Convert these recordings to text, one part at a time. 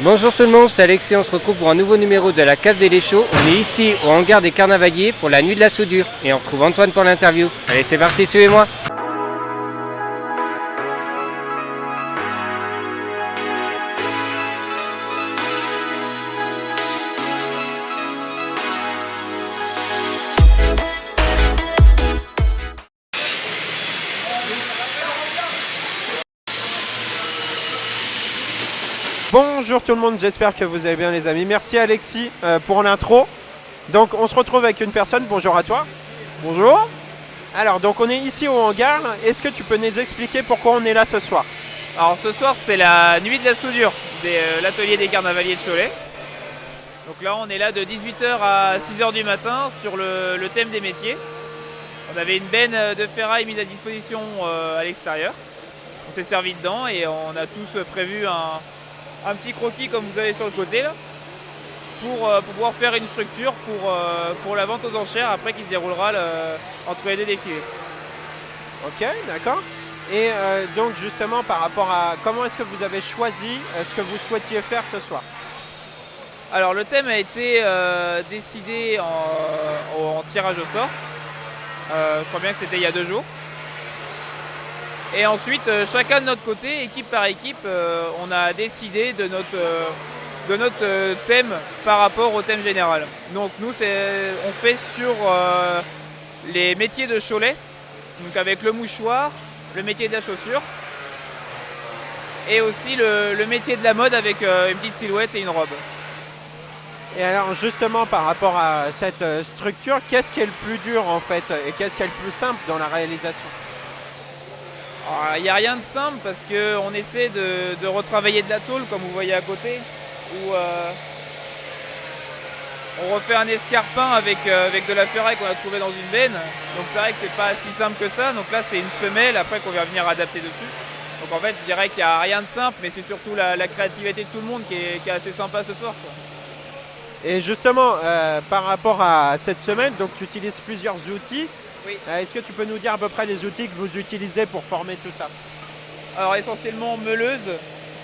Bonjour tout le monde, c'est Alexis, on se retrouve pour un nouveau numéro de la Cave des Léchaux. On est ici au hangar des Carnavaliers pour la nuit de la soudure et on retrouve Antoine pour l'interview. Allez c'est parti, suivez-moi. Bonjour tout le monde, j'espère que vous allez bien les amis. Merci Alexis pour l'intro. Donc on se retrouve avec une personne, bonjour à toi. Bonjour. Alors donc on est ici au hangar, est-ce que tu peux nous expliquer pourquoi on est là ce soir? Alors ce soir c'est la nuit de la soudure de l'atelier des Carnavaliers de Cholet. Donc là on est là de 18 h à 6 h du matin sur le thème des métiers. On avait une benne de ferraille mise à disposition à l'extérieur. On s'est servi dedans et on a tous prévu un petit croquis comme vous avez sur le côté là, pour pouvoir faire une structure pour la vente aux enchères après qui se déroulera entre les deux défilés. Ok, d'accord. Et donc justement par rapport à comment est-ce que vous avez choisi ce que vous souhaitiez faire ce soir? Alors le thème a été décidé en tirage au sort. Je crois bien que c'était il y a 2 jours. Et ensuite, chacun de notre côté, équipe par équipe, on a décidé de notre thème par rapport au thème général. Donc nous, on fait sur les métiers de Cholet, donc avec le mouchoir, le métier de la chaussure, et aussi le métier de la mode avec une petite silhouette et une robe. Et alors justement par rapport à cette structure, qu'est-ce qui est le plus dur en fait et qu'est-ce qui est le plus simple dans la réalisation? Il n'y a rien de simple parce qu'on essaie de retravailler de la tôle comme vous voyez à côté, où on refait un escarpin avec de la ferraille qu'on a trouvé dans une benne. Donc c'est vrai que c'est pas si simple que ça. Donc là c'est une semelle après qu'on va venir adapter dessus. Donc en fait je dirais qu'il n'y a rien de simple, mais c'est surtout la créativité de tout le monde qui est assez sympa ce soir, quoi. Et justement par rapport à cette semaine, donc tu utilises plusieurs outils. Oui. Est-ce que tu peux nous dire à peu près les outils que vous utilisez pour former tout ça? Alors essentiellement meuleuse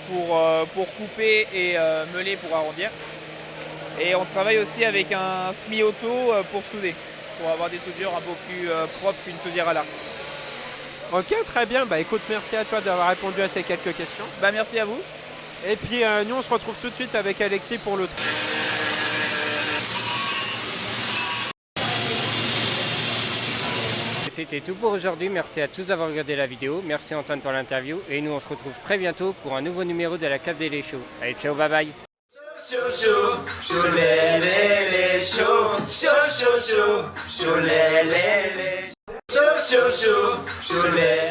pour couper et meuler pour arrondir. Et on travaille aussi avec un semi-auto pour souder, pour avoir des soudures un peu plus propres qu'une soudière à l'arc. Ok, très bien. Bah écoute, merci à toi d'avoir répondu à ces quelques questions. Bah merci à vous. Et puis nous on se retrouve tout de suite avec Alexis pour le... C'était tout pour aujourd'hui, merci à tous d'avoir regardé la vidéo, merci Antoine pour l'interview et nous on se retrouve très bientôt pour un nouveau numéro de la Cave des Léchaux. Allez ciao, bye bye. Chaud, chaud, chaud, les, chaud, chaud, chaud, chaud, chaud, les, chaud, chaud, chaud, chaud, les.